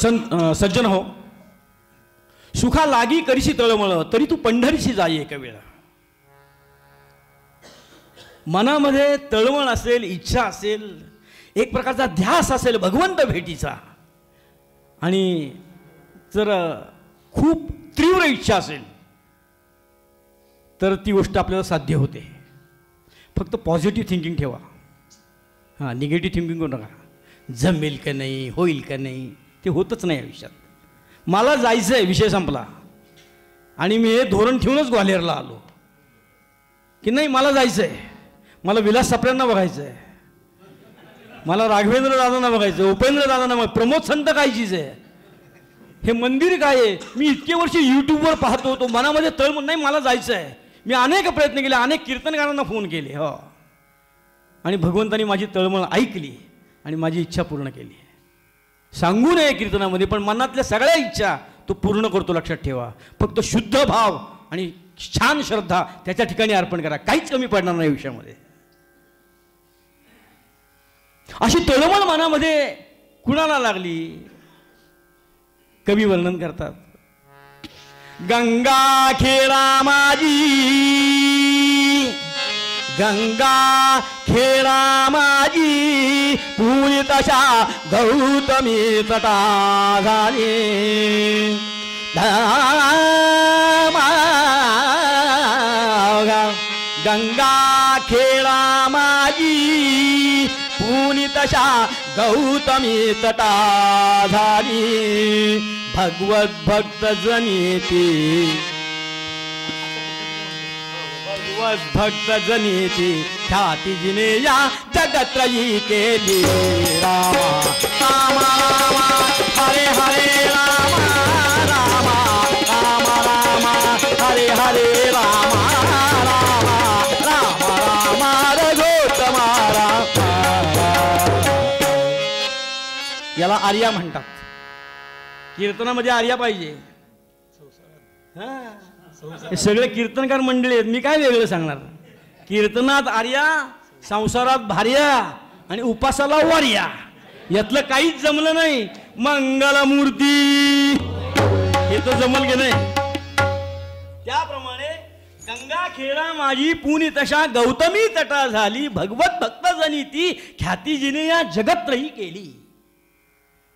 सज्जन हो, सुखा लागी करीशी तळमळ तरी तू पंढरीशी जाई एका वेळा. मनामध्ये तळमळ असेल, इच्छा असेल, एक प्रकारचा ध्यास असेल भगवंत भेटीचा, आणि जर खूप तीव्र इच्छा असेल तर ती गोष्ट आपल्याला साध्य होते. फक्त पॉझिटिव्ह थिंकिंग ठेवा. हां, निगेटिव्ह थिंकिंग करू नका. जमेल का नाही, होईल का नाही, ते होतच नाही आयुष्यात. मला जायचं आहे, विषय संपला. आणि मी हे धोरण ठेवूनच ग्वाल्हेरला आलो की नाही, मला जायचं आहे, मला विलास सापऱ्यांना बघायचं आहे, मला राघवेंद्र दादांना बघायचं, उपेंद्र दादांना बघायचं, प्रमोद संत कायचीच आहे, हे मंदिर काय आहे. मी इतके वर्ष यूट्यूबवर पाहतो होतो, मनामध्ये तळमळ नाही, मला जायचं आहे. मी अनेक प्रयत्न केले, अनेक कीर्तनकारांना फोन केले, हो, आणि भगवंतानी माझी तळमळ ऐकली आणि माझी इच्छा पूर्ण केली. सांगू नये कीर्तनामध्ये, पण मनातल्या सगळ्या इच्छा तो पूर्ण करतो, लक्षात ठेवा. फक्त शुद्ध भाव आणि छान श्रद्धा त्याच्या ठिकाणी अर्पण करा, काहीच कमी पडणार नाही आयुष्यामध्ये. अशी तळमळ मनामध्ये कुणाला लागली, कवी वर्णन करतात. गंगा खेळा माझी, गंगा खेळा माझी, पुरी तशा गौतमी तटा झाली. गंगा खेळा माझी, पुरी तशा गौतमी तटा झाली. भगवत भक्त जनीती, भगवत भक्त जनीती, ख्याती जिने या जगत्रयी केली. रामा रामा रामा हरे हरे रामा रामा रामा रामा हरे हरे रामा रामा रामा रामा रघुत्तमा रामा. याला आर्या म्हणतात. कीर्तनामध्ये आर्या पाहिजे. हे सगळे कीर्तनकार मंडळी आहेत, मी काय वेगळं सांगणार. कीर्तनात आर्या, संसारात भार्या आणि उपासाला वार्या, यातलं काहीच जमलं नाही. मंगलमूर्ती हे तर जमल की नाही. त्याप्रमाणे गंगा खेळा माझी, पुनी तशा गौतमी तटा झाली. भगवत भक्त जनी ती, ख्याती जिने या जगत्रयी केली.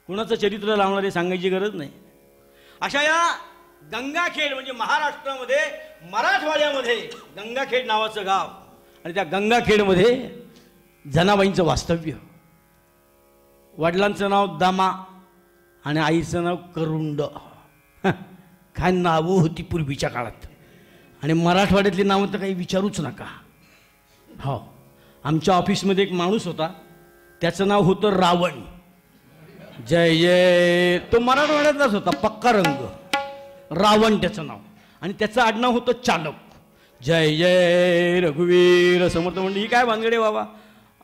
कुणाचं चरित्र लावणारे सांगायची गरज नाही. अशा या गंगाखेड म्हणजे महाराष्ट्रामध्ये, मराठवाड्यामध्ये गंगाखेड नावाचं गाव, आणि त्या गंगाखेडमध्ये जनाबाईंचं वास्तव्य. वडिलांचं नाव दामा आणि आईचं नाव करुंड. काय नावं होती पूर्वीच्या काळात. आणि मराठवाड्यातली नावं तर काही विचारूच नका. हो, आमच्या ऑफिसमध्ये एक माणूस होता, त्याचं नाव होतं रावण. जय जय, तो मराठवाड्यातलाच होता, पक्का रंग, रावण त्याचं नाव. आणि त्याचं आडनाव होतं चालक. जय जय रघुवीर समर्थ. म्हणजे ही काय भानगडे बाबा.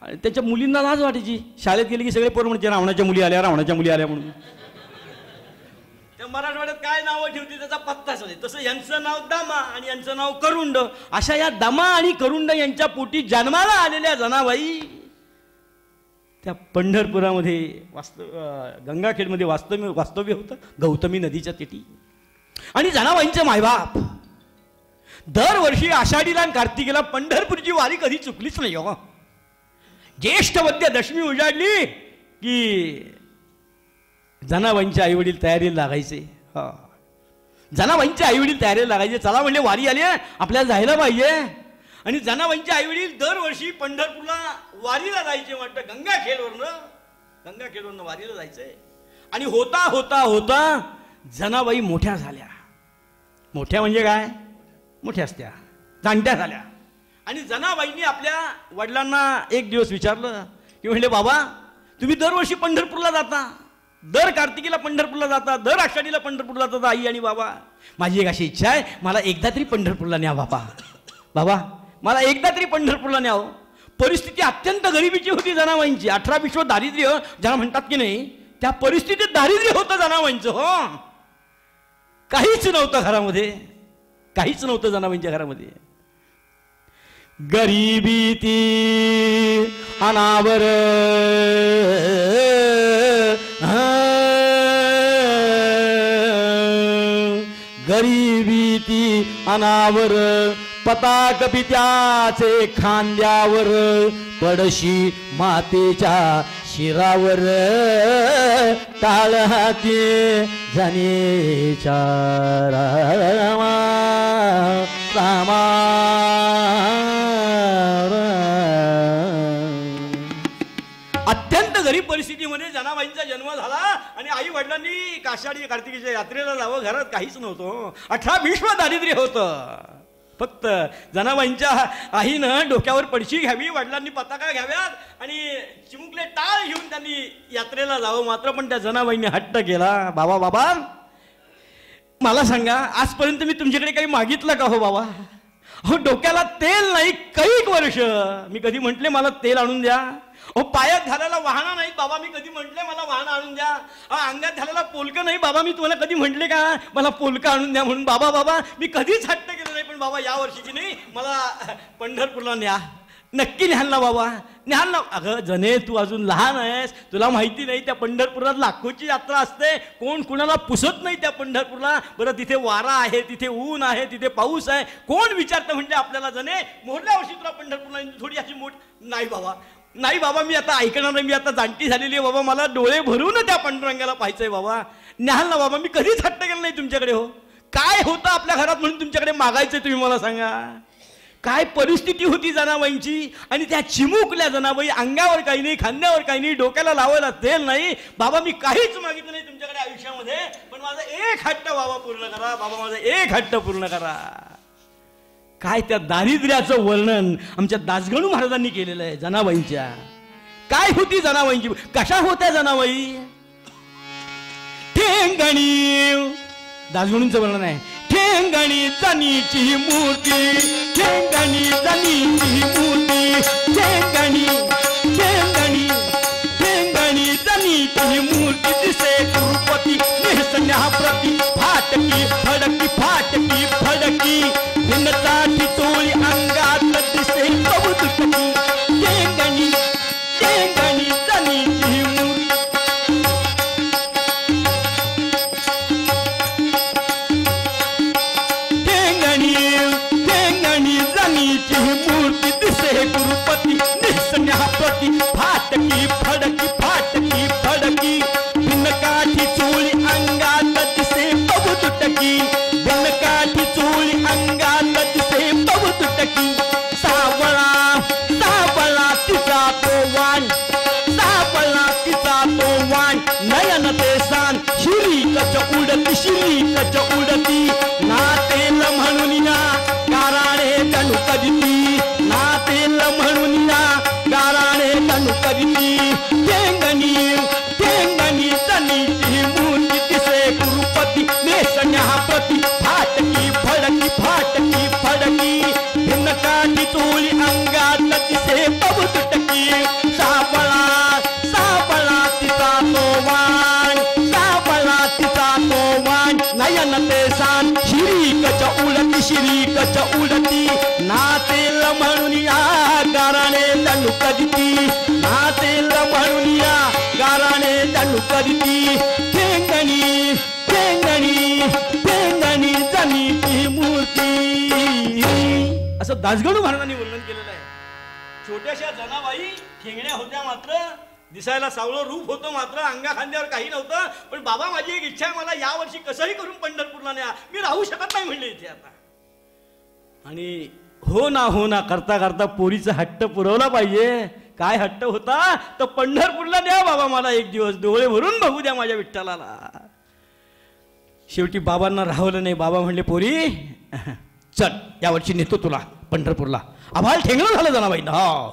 आणि त्याच्या मुलींना लाज वाटायची. शाळेत गेली की सगळे पोरं म्हणजे रावणाच्या मुली आल्या, रावणाच्या मुली आल्या म्हणून. त्या मराठवाड्यात काय नावं ठेवली त्याचा पत्ताच नाही. तसं यांचं नाव दामा आणि यांचं नाव करुंड. अशा या दामा आणि करुंड यांच्या पोटी जन्माला आलेल्या जनाबाई त्या पंढरपुरामध्ये गंगाखेडमध्ये वास्तव्य होतं, गौतमी नदीच्या तिटी. आणि जनाबाईंचे मायबाप दरवर्षी आषाढीला आणि कार्तिकीला पंढरपूरची वारी कधी चुकलीच नाही. हो, ज्येष्ठ वद्य दशमी उजाडली की जनाबाईंचे आईवडील तयारीला लागायचे. हा, जनाबाईंचे आईवडील तयारीला लागायचे. चला म्हणले वारी आली आहे, आपल्याला जायला पाहिजे. आणि जनाबाईंचे आईवडील दरवर्षी पंढरपूरला वारीला जायचे. वाटतं गंगाखेडवरनं वारीला जायचंय. आणि होता होता होता जनाबाई मोठ्या झाल्या. मोठ्या म्हणजे काय, मोठ्या असत्या, जाणत्या झाल्या. आणि जनाबाईंनी आपल्या वडिलांना एक दिवस विचारलं की म्हणले, बाबा तुम्ही दरवर्षी पंढरपूरला जाता, दर कार्तिकीला पंढरपूरला जाता, दर आषाढीला पंढरपूरला जाता. आई आणि बाबा, माझी एक अशी इच्छा आहे, मला एकदा तरी पंढरपूरला न्या बाबा. बाबा मला एकदा तरी पंढरपूरला न्यावं. परिस्थिती अत्यंत गरिबीची होती जनाबाईंची. 18-20 दारिद्र्य ज्याला म्हणतात की नाही, त्या परिस्थितीत दारिद्र्य होतं जनाबाईंचं. हो, काहीच नव्हतं घरामध्ये, काहीच नव्हतं जनाबाईंच्या घरामध्ये. गरिबी ती अनावर ती अनावर पताक पित्याचे खांद्यावर पडशी मातेच्या शिरावर टाळ हाती जाणेच्या रामा रामा अत्यंत गरीब परिस्थितीमध्ये जनाबाईंचा जन्म झाला आणि आई वडिलांनी आषाढी कार्तिकीच्या यात्रेला जावं, घरात काहीच नव्हतं, 18-20 दारिद्र्य होतं. फक्त जनाबाईंच्या आईनं डोक्यावर पडशी घ्यावी, वडिलांनी पताका घ्याव्यात आणि चिमुकले टाळ घेऊन त्यांनी यात्रेला जावं. मात्र पण त्या जनाबाईंनी हट्ट केला. बाबा बाबा मला सांगा, आजपर्यंत मी तुमच्याकडे काही मागितलं का हो बाबा? हो डोक्याला तेल नाही, कैक वर्ष मी कधी म्हटले मला तेल आणून द्या? हो पायात घालायला वाहना नाही बाबा, मी कधी म्हटले मला वाहन आणून द्या? अंगात घालायला पोलकं नाही बाबा, मी तुम्हाला कधी म्हटले का मला पोलकं आणून द्या म्हणून? बाबा बाबा मी कधीच हट्ट केलं नाही, पण बाबा या वर्षीची नाही, मला पंढरपूरला न्या, नक्की न्याल ना बाबा, न्याल ना. अगं जने तू अजून लहान आहेस, तुला माहिती नाही त्या पंढरपुरात लाखोची यात्रा असते, कोण कुणाला पुसत नाही त्या पंढरपूरला. बरं तिथे वारा आहे, तिथे ऊन आहे, तिथे पाऊस आहे, कोण विचारतं म्हणजे आपल्याला जने मोठल्या वर्षी तुला पंढरपूरला थोडी अशी मोठ नाही बाबा, नाही बाबा मी आता ऐकणार नाही, मी आता जाणती झालेली आहे बाबा, मला डोळे भरून त्या पांडुरंगाला पाहायचंय बाबा, न्याल ना बाबा. मी कधीच हट्ट केलं नाही तुमच्याकडे. हो काय होतं आपल्या घरात म्हणून तुमच्याकडे मागायचंय तुम्ही मला सांगा? काय परिस्थिती होती जनाबाईंची? आणि त्या चिमुकल्या जनाबाई, अंगावर काही नाही, खांद्यावर काही नाही, डोक्याला लावायला तेल नाही. बाबा मी काहीच मागितलं नाही तुमच्याकडे आयुष्यामध्ये, पण माझा एक हट्ट बाबा पूर्ण करा, बाबा माझा एक हट्ट पूर्ण करा. काय त्या दारिद्र्याचं वर्णन आमच्या दासगणू महाराजांनी केलेलं आहे जनाबाईंच्या. काय होती जनाबाईंची, कशा होत्या जनाबाई? ठेंगणी, दासगणूंचं वर्णन आहे. ठेंगणी जनीची मूर्ती, ठेंगणी जनीची मूर्ती, ठेंगणी ठेंगणी ठेंगणी जनीची मूर्ती दिसे गुरुपती नेसण्या प्रती फाटकी फडकी फाटकी फडकी भिन्नताची चोळी अंगात दिसे कौतुकी. ठेंगणी ठेंगणी जनीची मूर्ती, मूर्ती दिसे गुरुपती निसण्या प्रती फाटकी फडकी फाटकी फडकी भिन्नकाठी चोळी अंगात दिसे पवतुटकी, भिन्नकाठी चोळी अंगात दिसे पवतुटकी. सावळा सावळा तिचा तो वाण, सावळा तिचा तो वाण नयन ते सान शिरीकच उडती शिरीकच उडती. नातेल म्हणून या गाराणे जणू करीती, नातेल म्हणून या गाराणे जणू करीती. ठेंगणी ठेंगणी जनीची मूर्ती दिसे गुरुपती नेसण्या प्रती फाटकी फडकी फाटकी फडकी भिन्नकाठी चोळी अंगात दिसे पवतुटकी. सावळा सावळा तिचा तो वाण, सावळा तिचा तो वाण नयन ते सान शिरीकच उडती शिरीकच उडती. नातेल म्हणून या गाराणे जणू करीती, नातेल म्हणून या गाराणे जणू करीती. ठेंगणी ठेंगणी ठेंगणी जनीची मूर्ती, असं दासगणू महाराजांनी वर्णन केलेलं आहे. छोट्याशा जनाबाई ठेंगण्या होत्या, मात्र दिसायला सावळं रूप होतं, मात्र अंगा खांद्यावर काही नव्हतं. पण बाबा माझी एक इच्छा आहे, मला या वर्षी कसंही करून पंढरपूरला न्या, मी राहू शकत नाही म्हणले इथे आता. आणि हो ना करता करता पोरीचा हट्ट पुरवला पाहिजे. काय हट्ट होता? तर पंढरपूरला द्या बाबा, मला एक दिवस डोळे भरून बघू द्या माझ्या विठ्ठलाला. शेवटी बाबांना राहवलं नाही. बाबा म्हणले पोरी चल यावर्षी नेतो तुला पंढरपूरला. आभाळ ठेंगणं झालं जनाबाईंना. हा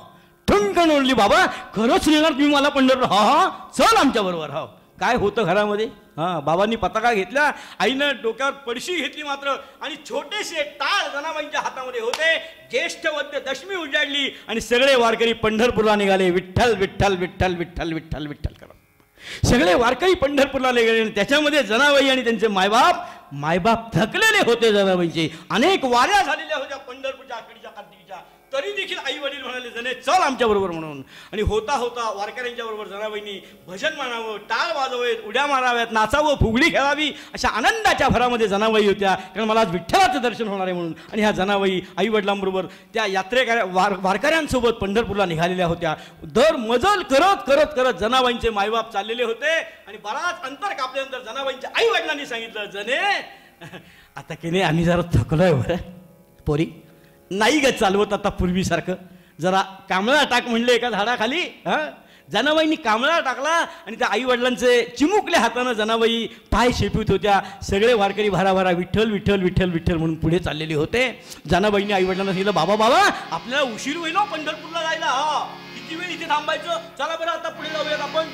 ठणकण ओढली. बाबा खरंच नेणार तुम्ही मला पंढरपूर? हा हा चल आमच्या बरोबर. हो काय होतं घरामध्ये? हां बाबांनी पताका घेतला, आईनं डोक्यावर पडशी घेतली मात्र, आणि छोटेसे टाळ जनाबाईंच्या हातामध्ये होते. ज्येष्ठ वद्य दशमी उजाडली आणि सगळे वारकरी पंढरपूरला निघाले. विठ्ठल विठ्ठल विठ्ठल विठ्ठल विठ्ठल विठ्ठल करत सगळे वारकरी पंढरपूरला निघाले. त्याच्यामध्ये जनाबाई आणि त्यांचे मायबाप थकलेले होते. जनाबाईंचे अनेक वाऱ्या झालेल्या होत्या पंढरपूरच्या आषाढीच्या कार्तिकीच्या, तरी देखील आई वडील म्हणाले जने चल आमच्या बरोबर म्हणून. आणि होता होता वारकऱ्यांच्या बरोबर जनाबाईंनी भजन म्हणावं, टाळ वाजवावेत, उड्या माराव्यात, नाचावं, फुगडी खेळावी अशा आनंदाच्या भरामध्ये जनाबाई होत्या. कारण मला आज विठ्ठलाचं दर्शन होणार आहे म्हणून. आणि ह्या जनाबाई आई वडिलांबरोबर त्या वारकऱ्यांसोबत पंढरपूरला निघालेल्या होत्या. दर मजल करत करत करत जनाबाईंचे मायबाप चाललेले होते. आणि बराच अंतर कापल्यानंतर जनाबाईंच्या आई वडिलांनी सांगितलं जने आता की नाही आम्ही जरा थकलोय बरं पोरी, नाही ग चालवत आता पूर्वीसारखं, जरा कांबळा टाक म्हणले एका झाडाखाली. जनाबाईंनी कांबळा टाकला आणि त्या आई वडिलांचे चिमुकल्या हातानं जनाबाई पाय शेपीत होत्या. सगळे वारकरी भराभरा विठ्ठल विठ्ठल विठ्ठल विठ्ठल म्हणून पुढे चाललेले होते. जनाबाईंनी आई वडिलांना सांगितलं बाबा बाबा आपल्याला उशीर होईल पंढरपूरला जायला, किती वेळ इथे थांबायचं, चला बरं आता पुढे जाऊयात आपण.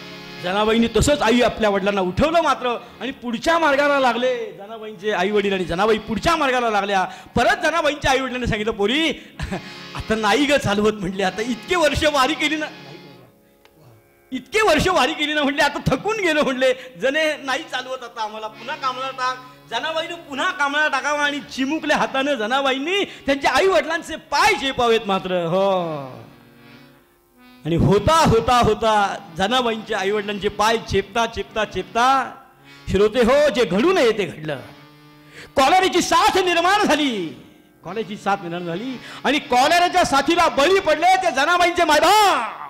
जनाबाईंनी तसंच आई आपल्या वडिलांना उठवलं मात्र आणि पुढच्या मार्गाला लागले. जनाबाईंचे आई वडील आणि जनाबाई पुढच्या मार्गाला लागल्या. परत जनाबाईंच्या आई वडिलांनी सांगितलं पोरी आता नाही ग चालवत म्हणले, आता इतके वर्ष वारी केली ना, इतके वर्ष वारी केली ना म्हणले, आता थकून गेलो म्हणले, जने नाही चालवत आता आम्हाला, पुन्हा कांबळा टाक. जनाबाईनं पुन्हा कांबळा टाकावा आणि चिमुकल्या हातानं जनाबाईंनी त्यांच्या आई वडिलांचे पाय चेपावेत मात्र. हो आणि होता होता होता जनाबाईंच्या आई वडिलांचे पाय चेपता चेपता चेपता श्रोते हो जे घडू नये ते घडलं. कॉलरेची साथ निर्माण झाली, कॉलरेची साथ निर्माण झाली आणि कॉलरेच्या साथीला बळी पडले ते जनाबाईंचे मायबाप.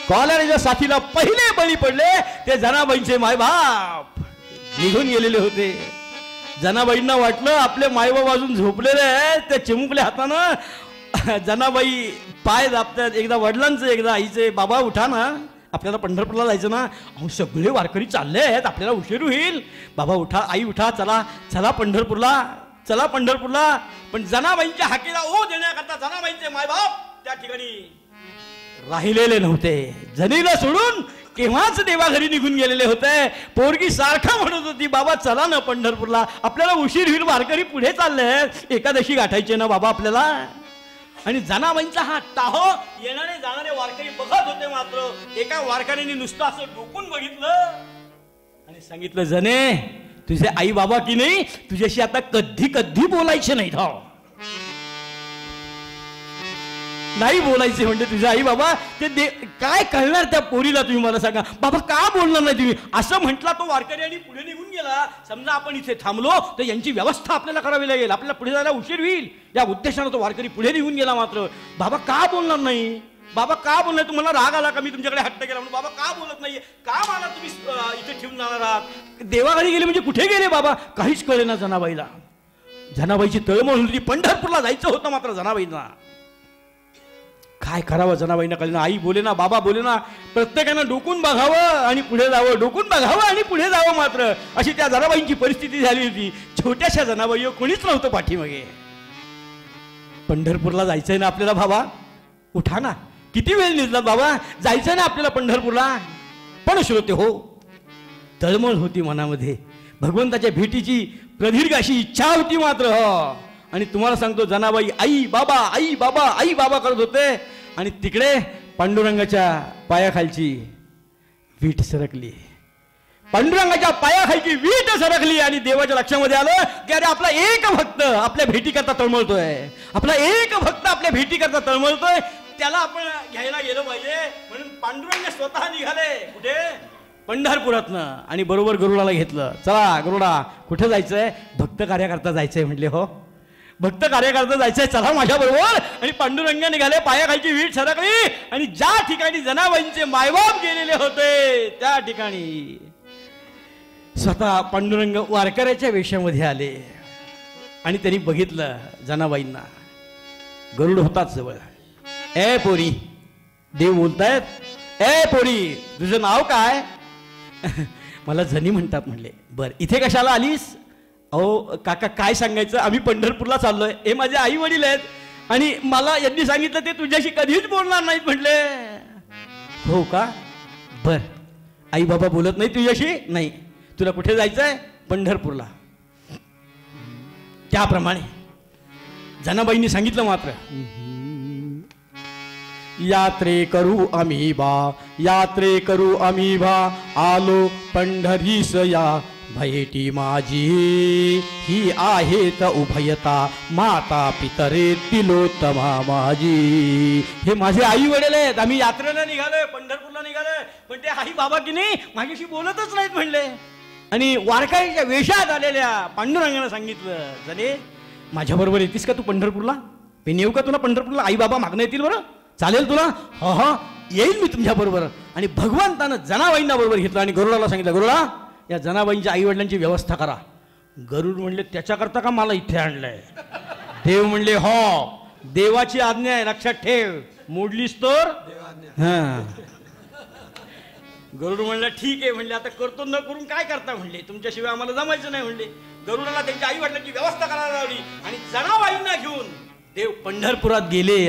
कॉलरेच्या साथीला पहिले बळी पडले ते जनाबाईंचे मायबाप निघून गेलेले होते. जनाबाईंना वाटलं आपले मायबाप अजून झोपलेले आहेत, त्या चिमुकल्या हातानं जनाबाई पाय दाबतात, एकदा वडिलांचं एकदा आईचे, बाबा उठा ना आपल्याला पंढरपूरला जायचं ना. अहो सगळे वारकरी चालले आहेत, आपल्याला उशीर होईल. बाबा उठा, आई उठा, चला चला पंढरपूरला, चला पंढरपूरला. पण जनाबाईंच्या हाकेला ओ देण्याकरता जनाबाईंचे मायबाप त्या ठिकाणी राहिलेले नव्हते. जनीला सोडून केव्हाच देवाघरी निघून गेलेले होते. पोरगी सारखा म्हणत होती बाबा चला ना पंढरपूरला, आपल्याला उशीर होईल, वारकरी पुढे चालले आहेत, एकादशी गाठायचे ना बाबा आपल्याला. आणि जनाबाईंचा हा टाहो येणारे जाणारे वारकरी बघत होते. मात्र एका वारकऱ्याने नुसतं असं डोकून बघितलं आणि सांगितलं जने तुझे आई बाबा की नाही तुझ्याशी आता कधी कधी बोलायचे नाहीत. हो नाही बोलायचे म्हणजे तुझे आई बाबा ते काय कळणार त्या पोरीला, तुम्ही मला सांगा बाबा का बोलणार नाही तुम्ही, असं म्हटला तो वारकरी आणि पुढे निघून गेला. समजा आपण इथे थांबलो तर यांची व्यवस्था आपल्याला करावी लागेल, आपल्याला पुढे जायला उशीर होईल, या उद्देशानं तो वारकरी पुढे निघून गेला. मात्र बाबा का बोलणार नाही, बाबा का बोलणार, तुम्हाला राग आला का मी तुमच्याकडे हट्ट केला म्हणून बाबा का बोलत नाहीये, का मला तुम्ही इथे ठेवून जाणार आहात, देवाघरी गेले म्हणजे कुठे गेले बाबा, काहीच कळेना जनाबाईला. जनाबाईची तळमळ होती, पंढरपूरला जायचं होतं मात्र जनाबाईंना काय करावं जनाबाईंना कळेना. आई बोले ना, बाबा बोले ना, प्रत्येकानं डोकून बघावं आणि पुढे जावं, डोकून बघावं आणि पुढे जावं. मात्र अशी त्या जनाबाईंची परिस्थिती झाली होती. छोट्याशा जनाबाई कोणीच नव्हतं पाठीमागे. पंढरपूरला जायचंय ना आपल्याला बाबा, उठा ना, किती वेळ निघला बाबा, जायचंय ना आपल्याला पंढरपूरला. पण श्रोते हो तळमळ होती मनामध्ये, भगवंताच्या भेटीची प्रदीर्घ अशी इच्छा होती मात्र. हो आणि तुम्हाला सांगतो जनाबाई आई बाबा आई बाबा आई बाबा करत होते आणि तिकडे पांडुरंगाच्या पायाखालची वीट सरकली, पांडुरंगाच्या पायाखालची वीट सरकली आणि देवाच्या लक्षामध्ये आलं की अरे आपला एक भक्त आपल्या भेटी करता तळमळतोय, आपला एक भक्त आपल्या भेटी करता तळमळतोय, त्याला आपण घ्यायला गेलो पाहिजे. म्हणून पांडुरंग स्वतः निघाले कुठे, पंढरपुरातनं, आणि बरोबर गरुडाला घेतलं. चला गरुडा कुठे जायचंय, भक्त कार्याकरता जायचंय म्हटले. हो भक्त कार्यकर्ता जायचंय, चला माझ्या बरोबर. आणि पांडुरंग निघाले, पायाखालची वीट सरकली आणि ज्या ठिकाणी जनाबाईंचे मायबाप गेलेले होते त्या ठिकाणी स्वतः पांडुरंग वारकऱ्याच्या वेशामध्ये आले आणि त्यांनी बघितलं जनाबाईंना. गरुड होताच जवळ. ए पोरी, देव बोलतायत, ए पोरी तुझं नाव काय, मला जनी म्हणतात म्हणले. बर इथे कशाला आलीस, अहो काका काय सांगायचं, आम्ही पंढरपूरला चाललोय, हे माझे आई वडील आहेत आणि मला यांनी सांगितलं ते तुझ्याशी कधीच बोलणार नाहीत म्हटले. हो का, बर आई बाबा बोलत नाही तुझ्याशी, नाही, तुला कुठे जायचंय, पंढरपूरला. त्याप्रमाणे जनाबाईंनी सांगितलं मात्र यात्रे करू आम्ही बा, यात्रे करू आम्ही बा, आलो पंढरीस या भेटी माझी ही आहेत उभयता, माता पितरे तिलोत्तमा माझी. हे माझे आई वडील आहेत. आम्ही यात्रेला निघालोय, पंढरपूरला निघालोय, पण ते आई बाबा की नाही माझ्याशी बोलतच नाहीत म्हणले. आणि वारकऱ्यांच्या वेशात आलेल्या पांडुरंगानं सांगितलं, झाले माझ्याबरोबर येतीस का तू पंढरपूरला? मी नेऊ का तुला पंढरपूरला? आई बाबा मागणं येतील बरं, चालेल तुला? हो हो येईल मी तुमच्याबरोबर. आणि भगवंतानं जनाबाईंना बरोबर घेतलं आणि गरुडाला सांगितलं, गरुडा या जनाबाईंच्या आई वडिलांची व्यवस्था करा. गरुड म्हणले, त्याच्याकरता का मला इथे आणलंय? देव म्हणले, हो देवाची आज्ञा आहे, लक्षात ठेव, मोडलीस तर. हा गरुड म्हणलं ठीक आहे. म्हणले आता करतो, न करून काय करता म्हणले, तुमच्याशिवाय आम्हाला जमायचं नाही म्हणले. गरुडाला त्यांच्या आई वडिलांची व्यवस्था करायला लावली आणि जनाबाईंना घेऊन देव पंढरपुरात गेले.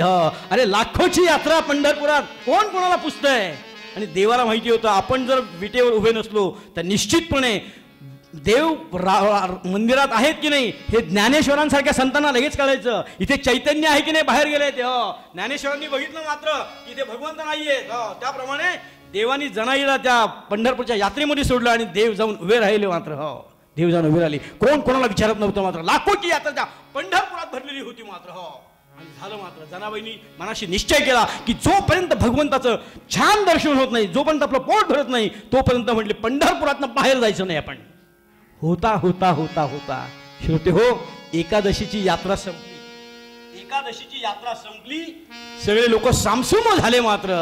अरे लाखोची यात्रा पंढरपुरात, कोण कोणाला पुजतंय? आणि देवाला माहिती होतं आपण जर विटेवर उभे नसलो तर निश्चितपणे देव मंदिरात आहेत की नाही हे ज्ञानेश्वरांसारख्या संतांना लगेच कळायचं. इथे चैतन्य आहे की नाही बाहेर गेले ते. ज्ञानेश्वरांनी बघितलं मात्र की ते भगवंत नाहीये. त्याप्रमाणे देवानी जनाईला त्या पंढरपूरच्या यात्रेमध्ये सोडलं आणि देव जाऊन उभे राहिले मात्र. देव जाऊन उभे राहिले, कोण कोणाला विचारत नव्हतं मात्र. लाखोची यात्रा त्या पंढरपुरात भरलेली होती मात्र. आणि झालं मात्र, जनाबाईंनी मनाशी निश्चय केला की जोपर्यंत भगवंताचं छान दर्शन होत नाही, जोपर्यंत आपलं पोट भरत नाही, तोपर्यंत म्हटले पंढरपुरातनं बाहेर जायचं नाही आपण. होता होता होता होता श्रोते हो, एकादशीची यात्रा संपली. एकादशीची यात्रा संपली, सगळे लोक सामसूम झाले मात्र.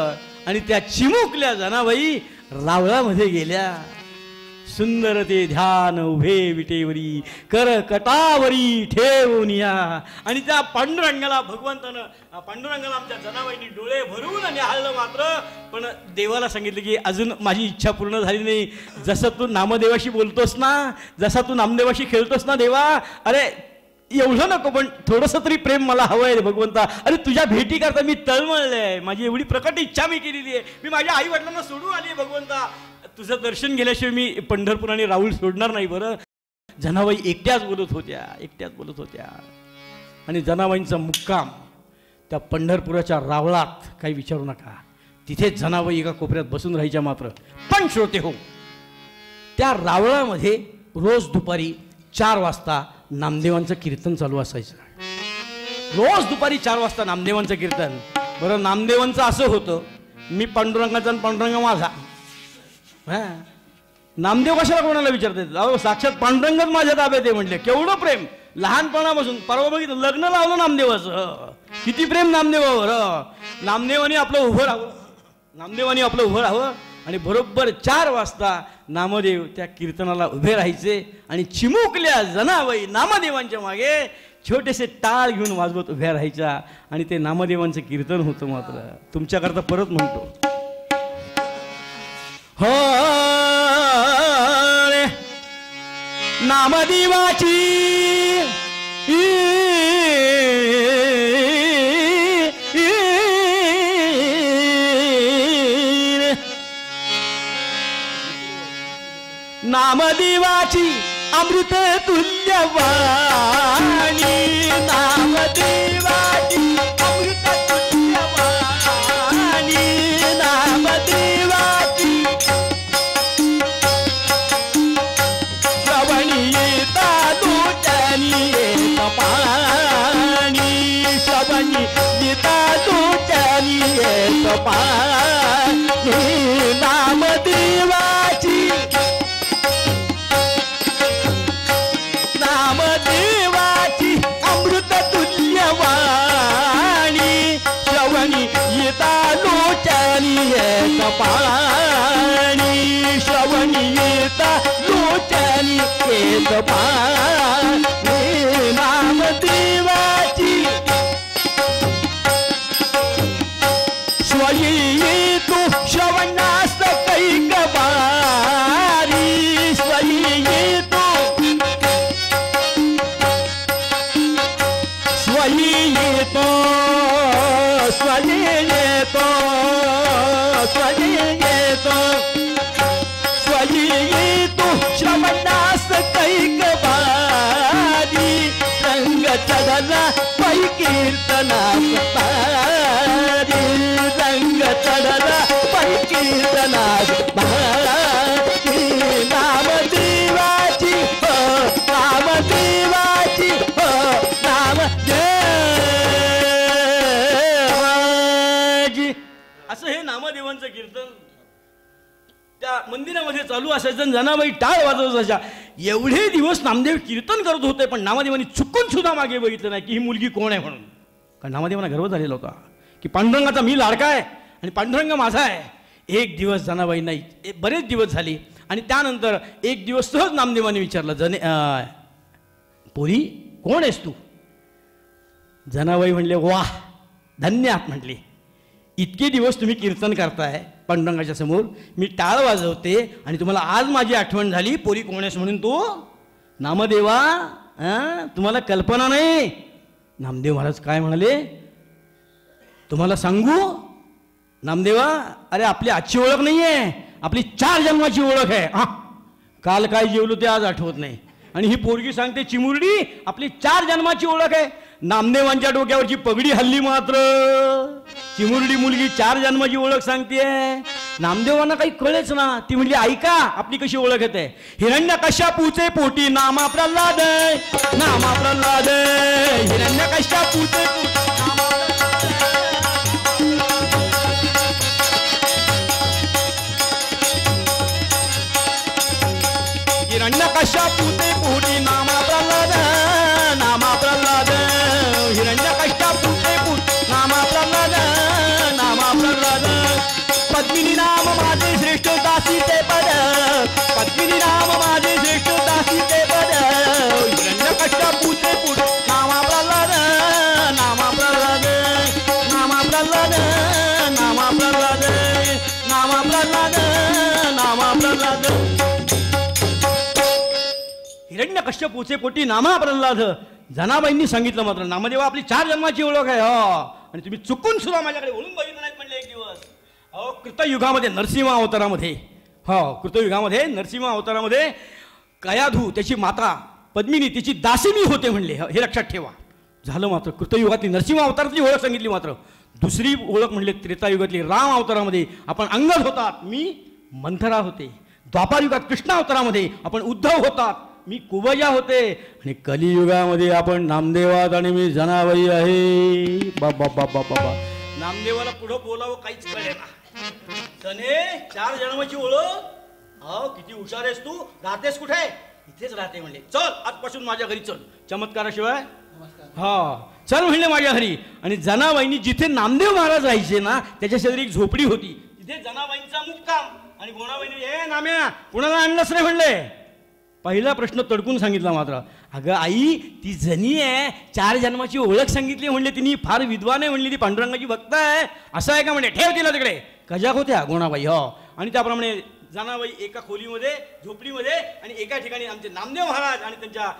आणि त्या चिमुकल्या जनाबाई रावळामध्ये गेल्या. सुंदर ते ध्यान उभे विटेवरी, कर कटावरी ठेवून या. आणि त्या पांडुरंगाला आमच्या जनाबाईंनी डोळे भरून आणि हाळलं मात्र. पण देवाला सांगितलं की अजून माझी इच्छा पूर्ण झाली नाही. जसं तू नामदेवाशी बोलतोस ना, जसा तू नामदेवाशी खेळतोस ना देवा, अरे एवढं नको, पण थोडंसं तरी प्रेम मला हवं आहे भगवंता. अरे तुझ्या भेटी करता मी तळमळले, माझी एवढी प्रकट इच्छा मी केलेली आहे. मी माझ्या आई वडिलांना सोडून आली आहे भगवंता. तुझं दर्शन गेल्याशिवाय मी पंढरपूर आणि राहुल सोडणार नाही बरं. जनाबाई एकट्याच बोलत होत्या. आणि जनाबाईंचा मुक्काम त्या पंढरपुराच्या रावळात, काही विचारू नका. तिथेच जनाबाई एका कोपऱ्यात बसून राहायच्या मात्र. पण श्रोते हो, त्या रावळामध्ये रोज दुपारी 4 वाजता नामदेवांचं कीर्तन चालू असायचं. रोज दुपारी 4 वाजता नामदेवांचं कीर्तन. बरं, नामदेवांचं असं होतं, मी पांडुरंगाचा आणि पांडुरंग माझा. नामदेव कशाला कोणाला विचारतात? अहो साक्षात पांडुरंगच माझ्या ताब्यात आहे म्हटले. केवढं प्रेम लहानपणापासून. परवा बघितलं, लग्न लावलं नामदेवाचं, किती प्रेम नामदेवावर. नामदेवानी आपलं उभं राहावं. आणि बरोबर 4 वाजता नामदेव त्या कीर्तनाला उभे राहायचे. आणि चिमुकल्या जनाबाई नामदेवांच्या मागे छोटेसे टाळ घेऊन वाजवत उभ्या राहायच्या. आणि ते नामदेवांचं कीर्तन होतं मात्र. तुमच्याकरता परत म्हणतो, हो नामदेवाची नामदेवाची अमृत तुल्य वाणी, नामदेवाची अमृत तुल्य वाणी, नामदेवाची श्रवणी येता लोचनी येत पाणी, श्रवणी येता लोचनी येत पाणी, नामदेवाची नामदेवाची अमृत तुल्य वाणी, श्रवणी येता लोचनी येत पाणी, श्रवणी येता लोचनी येत पाणी, नामदेवाची स्वयी तू श्रवणास कैक बारी, स्वयी तू स्वयी येतो, स्वयी येतो, स्वयी येतो, स्वयी येतो श्रवणास कैक बारी, रंग चढला पै कीर्तनास भारी, रंग चढला पै कीर्तनास भारी, नामदेवाची मंदिरामध्ये चालू असायचं, जनाबाई टाळ वाजवत असायच्या. एवढे दिवस नामदेव कीर्तन करत होते, पण नामदेवांनी चुकून सुद्धा मागे बघितलं नाही की ही मुलगी कोण आहे म्हणून. कारण नामदेवांना गर्व झालेला होता की पांडुरंगाचा मी लाडका आहे आणि पांडुरंग माझा आहे. एक दिवस जनाबाई नाही, बरेच दिवस झाले आणि त्यानंतर एक दिवस सहज नामदेवाने विचारलं, पोरी कोण आहेस तू? जनाबाई म्हणले, वाह धन्य आहात म्हटले, इतके दिवस तुम्ही कीर्तन करताय पांडुरंगाच्या समोर, मी टाळ वाजवते आणि तुम्हाला आज माझी आठवण झाली, पोरी कोण आहेस म्हणून तू? नामदेवा तुम्हाला कल्पना नाही. नामदेव महाराज काय म्हणाले, तुम्हाला सांगू नामदेवा, अरे आपली आजची ओळख नाही आहे, आपली 4 जन्माची ओळख आहे. काल काय जेवलो ते आज आठवत नाही आणि ही पोरगी सांगते चिमुरडी आपली 4 जन्माची ओळख आहे. नामदेवांच्या डोक्यावरची पगडी हल्ली मात्र चिमुरडी मुलगी 4 जन्माची ओळख सांगतेय. नामदेवांना काही कळेच ना. ती म्हणली ऐका आपली कशी ओळख येते. हिरण्यकश्यपूचे पोटी नामा प्रल्हाद, नामा प्रल्हाद, हिरण्यकश्यपूचे हिरण्यकश्यपूचे पोटी नामा प्रल्हाद, नामा प्रल्हाद, हिरण्यकश्यपूचे पोटी नामा प्रल्हाद, नामा प्रल्हाद. पद्मिनी नाम माझे श्रेष्ठ दासी ते पद, पद्मिनी नाम माझे श्रेष्ठ दासी ते पद. हिरण्यकश्यपूचे पोटी नामा प्रल्हाद, नामा प्रल्हाद, नामा प्रल्हाद, नामा प्रल्हाद, नामा प्रल्हाद, नामा प्रल्हाद. हिरण्यकश्यपूचे पोटी नामा प्रल्हाद. जनाबाईंनी सांगितलं मात्र नामदेवा आपली 4 जन्माची ओळख आहे आणि तुम्ही चुकून सुद्धा माझ्याकडे वळून बघितलं नाहीत म्हणले एक दिवस. कृतयुगामध्ये नरसिंह अवतारामध्ये, कृतयुगामध्ये नरसिंह अवतारामध्ये कयाधू त्याची माता पद्मिनी तिची दासिनी होते म्हणले. हे लक्षात ठेवा. झालं मात्र कृतयुगातली नरसिंह अवतारातली ओळख सांगितली. मात्र दुसरी ओळख म्हणले त्रेतायुगातली राम अवतारामध्ये आपण अंगद होतात, मी मंथरा होते. द्वापारयुगात कृष्ण अवतारामध्ये आपण उद्धव होतात, मी कुबजा होते. आणि कलियुगामध्ये आपण नामदेवात आणि मी जनाबाई आहे. बाबा बाबा बाबा नामदेवाला पुढं बोलावं काहीच कळेना. सने 4 जन्माची ओळख. किती हुशार आहेस तू. राहतेस कुठे? इथेच राहते म्हणले. चल आजपासून माझ्या घरी चल, चमत्काराशिवाय. चल म्हणले माझ्या घरी. आणि जनाबाईंनी जिथे नामदेव महाराज राहायचे ना त्याच्या शेजारी एक झोपडी होती, तिथे जनाबाईंचा मुक्काम. आणि गोणाबाईंनी हे नाम्या कुणाला आणलंच नाही म्हणले. पहिला प्रश्न तडकून सांगितला मात्र, अगं आई ती जनी आहे, 4 जन्माची ओळख सांगितली म्हणले तिने, फार विद्वान आहे म्हणली, ती पांडुरंगाची भक्त आहे. असं आहे का म्हणले. ठेव तिला तिकडे. कजाक होत्या गोणाबाई. आणि त्याप्रमाणे जनाबाई एका खोलीमध्ये झोपडीमध्ये आणि एका ठिकाणी आमचे नामदेव महाराज आणि त्यांच्या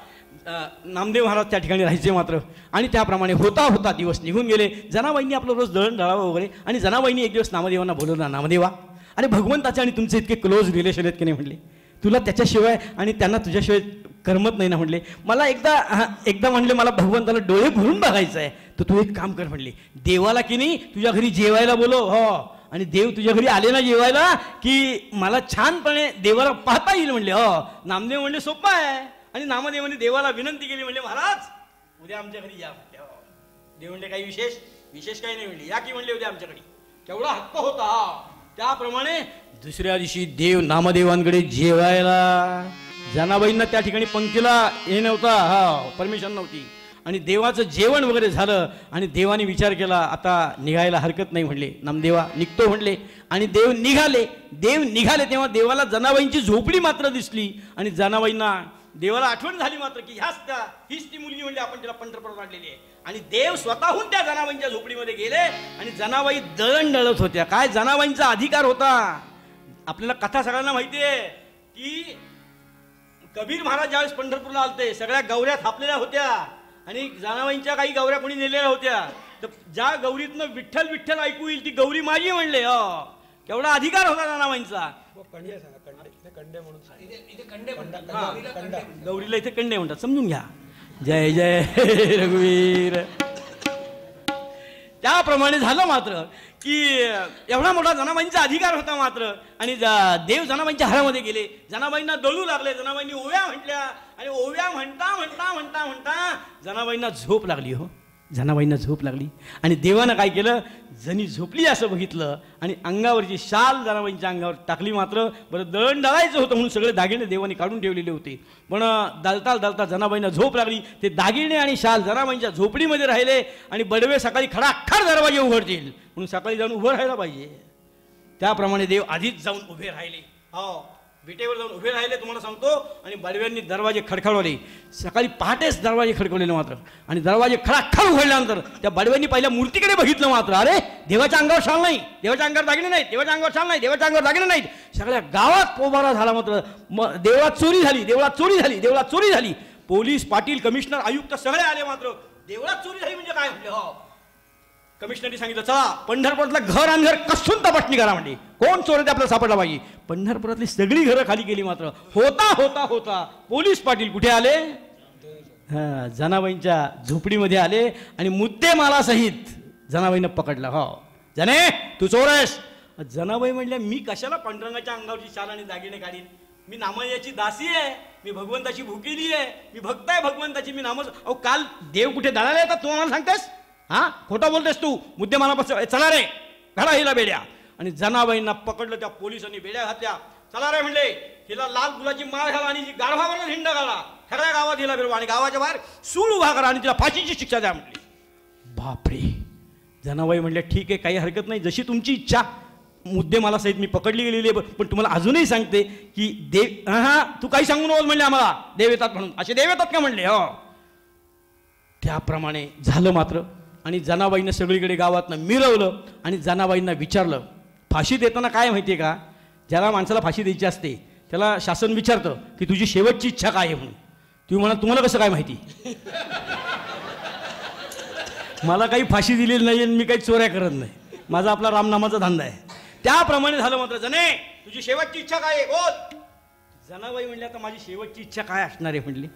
नामदेव महाराज त्या ठिकाणी राहायचे मात्र. आणि त्याप्रमाणे होता होता दिवस निघून गेले. जनाबाईंनी आपलं रोज दळण दळावं वगैरे. आणि जनाबाईंनी एक दिवस नामदेवांना बोलवलं, नामदेवा अरे भगवंताचे आणि तुमचे इतके क्लोज रिलेशन आहेत की नाही म्हणले, तुला त्याच्याशिवाय आणि त्यांना तुझ्याशिवाय करमत नाही ना म्हणले. मला एकदा म्हणले मला भगवंताला डोळे भरून बघायचं आहे, तर तू एक काम कर म्हणले, देवाला की नाही तुझ्या घरी जेवायला बोलव. आणि देव तुझ्या घरी आले ना जेवायला की मला छानपणे देवाला पाहता येईल म्हणले. नामदेव म्हणले सोपं आहे. आणि नामदेवाने देवाला विनंती केली म्हणले, महाराज उद्या आमच्या घरी या. देव म्हणले काही विशेष काही नाही म्हणले, या की म्हणले उद्या आमच्याकडे. केवढा हक्क होता. त्याप्रमाणे दुसऱ्या दिवशी देव नामदेवांकडे जेवायला. जनाबाईंना त्या ठिकाणी पंक्तीला हे नव्हता, परमिशन नव्हती. आणि देवाचं जेवण वगैरे झालं आणि देवाने विचार केला आता निघायला हरकत नाही म्हणले. नामदेवा निघतो म्हणले. आणि देव निघाले तेव्हा देवाला जनाबाईंची झोपडी मात्र दिसली. आणि जनाबाईंना देवाला आठवण झाली मात्र की हीच ती मुलगी म्हणली, आपण तिला पंढरपूरात आणलेली आहे. आणि देव स्वतःहून त्या जनाबाईंच्या झोपडीमध्ये गेले आणि जनाबाई दळण दळत होत्या. काय जनाबाईंचा अधिकार होता. आपल्याला कथा सगळ्यांना माहिती आहे की कबीर महाराज ज्यावेळेस पंढरपूरला आलते सगळ्या गौऱ्या थापलेल्या होत्या आणि जनाबाईंच्या काही गौऱ्या कोणी नेलेल्या होत्या. तर ज्या गौरीतनं विठ्ठल विठ्ठल ऐकू येईल ती गौरी माझी म्हणले. केवढा अधिकार होता जनाबाईंचा. गौरीला इथे कंडे म्हणतात, समजून घ्या. जय जय रघुवीर. त्याप्रमाणे झालं मात्र की एवढा मोठा जनाबाईंचा अधिकार होता मात्र. आणि देव जनाबाईंच्या हारामध्ये गेले. जनाबाईंना दळू लागले. जनाबाईंनी ओव्या म्हटल्या आणि ओव्या म्हणता म्हणता म्हणता म्हणता जनाबाईंना झोप लागली. जनाबाईंना झोप लागली आणि देवानं काय केलं, जणी झोपली असं बघितलं आणि अंगावरची शाल जनाबाईंच्या अंगावर टाकली. मात्र बरं दळण दळायचं होतं म्हणून सगळे दागिने देवाने काढून ठेवलेले होते, पण दळता जनाबाईंना झोप लागली. ते दागिने आणि शाल जनाबाईंच्या झोपडीमध्ये राहिले आणि बडवे सकाळी खडाखड दरवाजे उघडतील म्हणून सकाळी जाऊन उभं राहायला पाहिजे. त्याप्रमाणे देव आधीच जाऊन उभे राहिले. हो, विटेवर जाऊन उभे राहिले तुम्हाला सांगतो. आणि बडव्यांनी दरवाजे खडखडवले. सकाळी पहाटेच दरवाजे खडकवलेले मात्र. आणि दरवाजे खडाखड उघडल्यानंतर त्या बडव्यांनी पहिल्या मूर्तीकडे बघितलं. मात्र अरे, देवाच्या अंगावर शाल नाही, देवाच्या अंगावर दागिने नाहीत, देवाच्या अंगावर शाल नाही, देवाच्या अंगावर दागिने नाहीत. सगळ्या गावात पोबारा झाला. मात्र देवळात चोरी झाली, देवळात चोरी झाली, देवळात चोरी झाली. पोलीस, पाटील, कमिशनर, आयुक्त सगळे आले. मात्र देवळात चोरी झाली म्हणजे काय म्हटले. हो, कमिशनरने सांगितलं चला पंढरपुरातलं घर आणि घर कसून तपासणी करा. म्हणजे कोण चोर ते आपल्याला सापडला पाहिजे. पंढरपुरातली सगळी घरं खाली केली. मात्र होता होता होता पोलीस पाटील कुठे आले, जनाबाईंच्या झोपडीमध्ये आले आणि मुद्देमालासहित जनाबाईंना पकडला. हो, जने तू चोर आहेस. जनाबाई म्हणल्या मी कशाला पांडुरंगाच्या अंगावरची शाल आणि दागिने काढीन. मी नामयाची दासी आहे, मी भगवंताची भुकेली आहे, मी भक्त आहे भगवंताची. मी नामच. अहो, काल देव कुठे दळायला येतात तू आम्हाला सांगतेस. हा, खोटा बोलतेस तू. मुद्देमालापासून चला रे, घडा हिला बेड्या. आणि जनाबाईंना पकडलं. त्या पोलिसांनी बेड्या घातल्या. चला रे म्हणले, हिला लाल फुलाची माळ घाला आणि गाढवावर हिंड घाला, खऱ्या गावात हिला फिरवा आणि गावाच्या बाहेर सूळ उभा करा आणि तिला फाशीची शिक्षा द्या म्हटली. बापरे. जनाबाई म्हणल्या ठीक आहे, काही हरकत नाही, जशी तुमची इच्छा. मुद्देमाला सहित मी पकडली गेलेली आहे. पण तुम्हाला अजूनही सांगते की देव, हा तू काही सांगू नकोस म्हणले आम्हाला, देव येतात म्हणून. असे देव येतात का म्हणले. हो, त्याप्रमाणे झालं. मात्र आणि जनाबाईंना सगळीकडे गावातनं मिरवलं आणि जनाबाईंना विचारलं. फाशी देताना काय माहिती आहे का, ज्याला माणसाला फाशी द्यायची असते त्याला शासन विचारतं की तुझी शेवटची इच्छा काय आहे म्हणून. तुम्ही म्हणा तुम्हाला कसं काय माहिती. मला काही फाशी दिलेली नाही आणि मी काही चोऱ्या करत नाही, माझा आपला रामनामाचा धंदा आहे. त्याप्रमाणे झालं. मात्र जने तुझी शेवटची इच्छा काय आहे बोल. जनाबाई म्हणली आता माझी शेवटची इच्छा काय असणार आहे म्हणली.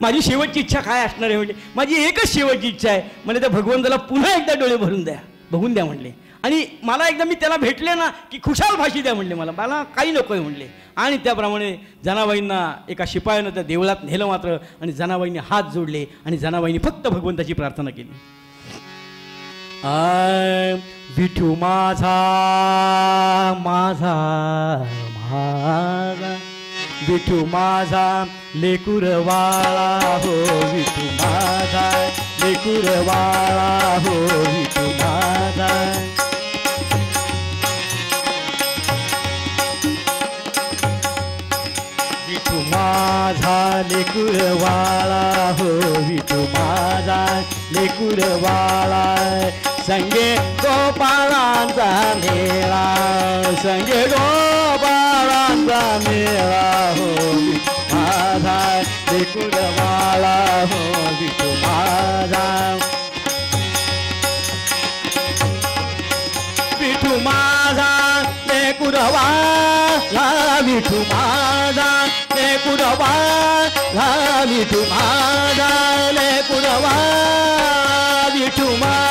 माझी शेवटची इच्छा काय असणार आहे म्हणले. माझी एकच शेवटची इच्छा आहे म्हणजे त्या भगवंताला पुन्हा एकदा डोळे भरून द्या, बघून द्या म्हणले. आणि मला एकदा मी त्याला भेटले ना की खुशाल फाशी द्या म्हणले, मला काही नको आहे म्हणले. आणि त्याप्रमाणे जनाबाईंना एका शिपायानं त्या देवळात नेलं. मात्र आणि जनाबाईंनी हात जोडले आणि जनाबाईंनी फक्त भगवंताची प्रार्थना केली. विठू माझा माझा माझा, विठू माझा लेकुरवाळा हो, विठू माझा लेकुरवाळा हो, विठू माझा. विठू माझा लेकुरवाळा हो, विठू माझा लेकुरवाळा. संगे गोपाळांचा मेळा, संगे गोपाळांचा मेळा हो, माझा लेकुरवाळा हो, विठू माझा. विठू माझा लेकुरवाळा, विठू माझा लेकुरवाळा, विठू माझा लेकुरवाळा, विठू माझा.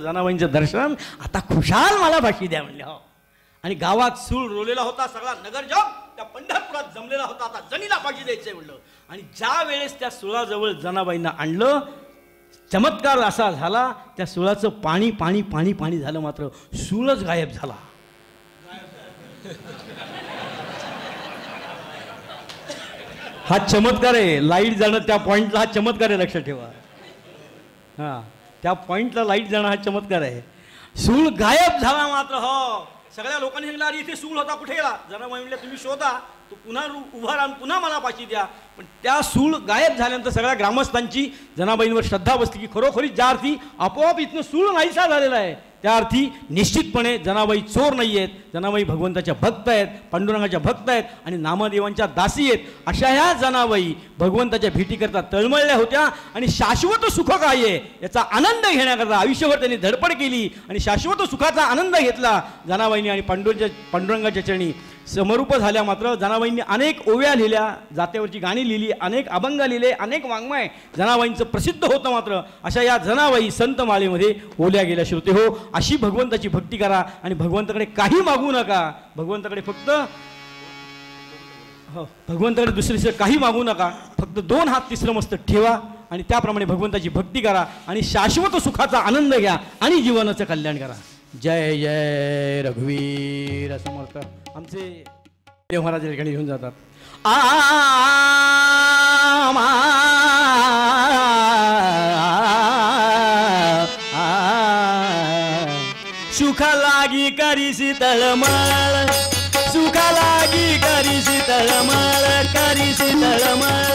जनाबाईंचं दर्शन. आता खुशाल मला फाशी द्या म्हणले. हो, आणि गावात सूळ रोलेला होता. सगळा नगरजोग त्या पंढरपुरात जमलेला होता. आता जनीला फाशी द्यायचंय म्हणलं. आणि ज्या वेळेस त्या सुळाजवळ जनाबाईंना आणलं, चमत्कार असा झाला, त्या सुळाचं पाणी पाणी पाणी पाणी झालं, मात्र सूळच गायब झाला. हा चमत्कार आहे. लाईट जाणं त्या पॉइंटला हा चमत्कार आहे, लक्षात ठेवा. हां, त्या पॉइंटला लाईट जाणं हा चमत्कार आहे. सूळ गायब झाला मात्र. हो, सगळ्या लोकांनी सांगितलं, अरे इथे सूळ होता, कुठे गेला? जनाबाई म्हणल्या, तुम्ही शोधा, तो पुन्हा उभा राहून पुन्हा मला फाशी द्या. पण त्या सूळ गायब झाल्यानंतर सगळ्या ग्रामस्थांची जनाबाईंवर श्रद्धा बसली की खरोखरीच ज्या अर्थी आपोआप इथनं सूळ नाहीसा झालेला आहे, त्या अर्थी निश्चितपणे जनाबाई चोर नाही आहेत. जनाबाई भगवंताच्या भक्त आहेत, पांडुरंगाच्या भक्त आहेत आणि नामदेवांच्या दासी आहेत. अशा ह्या जनाबाई भगवंताच्या भेटीकरता तळमळल्या होत्या आणि शाश्वत सुख काय आहे याचा आनंद घेण्याकरता आयुष्यभर त्यांनी धडपड केली आणि शाश्वत सुखाचा आनंद घेतला जनाबाईंनी. आणि पांडुरंगाच्या चरणी समरूप झाल्या. मात्र जनाबाईंनी अनेक ओव्या लिहिल्या, जात्यावरची गाणी लिहिली, अनेक अभंग लिहिले, अनेक वाङ्मय जनाबाईंचं प्रसिद्ध होतं. मात्र अशा या जनाबाई संत माळेमध्ये ओल्या गेल्या. श्रोते हो, अशी भगवंताची भक्ती करा आणि भगवंताकडे काही मागू नका. भगवंताकडे फक्त भगवंताकडे दुसरे काही मागू नका. फक्त 2 हात तिसरं मस्तक ठेवा आणि त्याप्रमाणे भगवंताची भक्ती करा आणि शाश्वत सुखाचा आनंद घ्या आणि जीवनाचं कल्याण करा. जय जय रघुवीर समर्थ. आमचे देव महाराज या ठिकाणी घेऊन जातात. सुखा लागी करीसी तळमळ, सुखा लागी करीसी तळमळ, करीसी तळमळ.